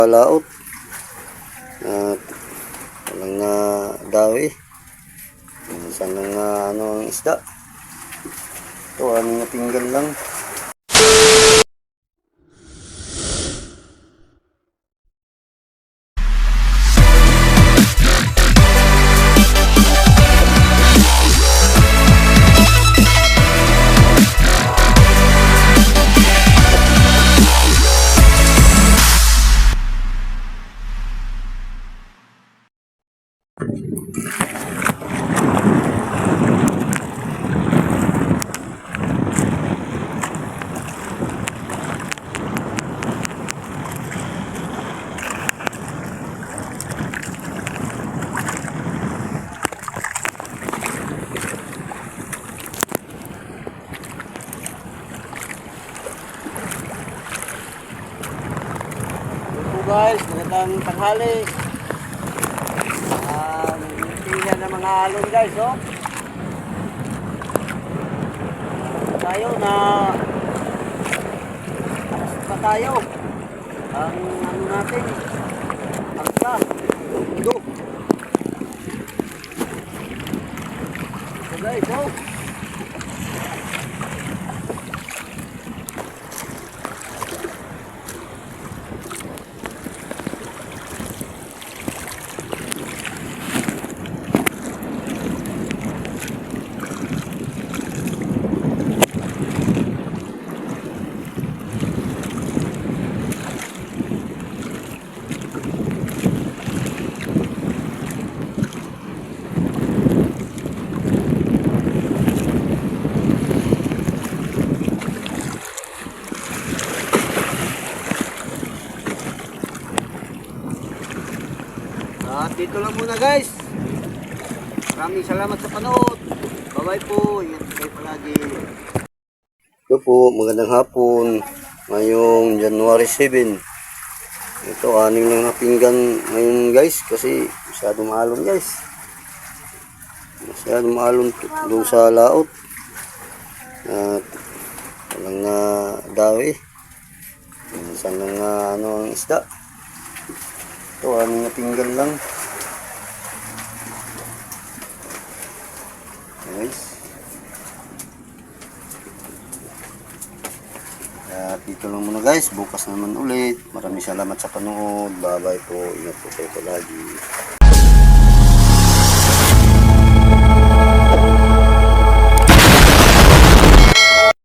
Laot at walang dawi. Minsan lang ang isda. Ito aming natinggal lang. Guys, magandang tanghali. Tingnan ng mga alon guys, oh. Tayo na pa tayo. Ang ano natin, angka, ito. So guys, oh. At dito lang muna guys. Maraming salamat sa panood. Bye-bye po. Ingat kayo palagi. Ito po, magandang hapon. Ngayong January 7. Ito, aning lang na pinggan ngayon guys. Kasi masyadong maalon guys. Masyadong maalon doon sa laot. At walang dawi. Minsan lang ang isda. Ito aming natinggal lang. Guys. At dito lang muna guys. Bukas naman ulit. Maraming salamat sa panood. Bye bye po. Ingat po kayo palagi.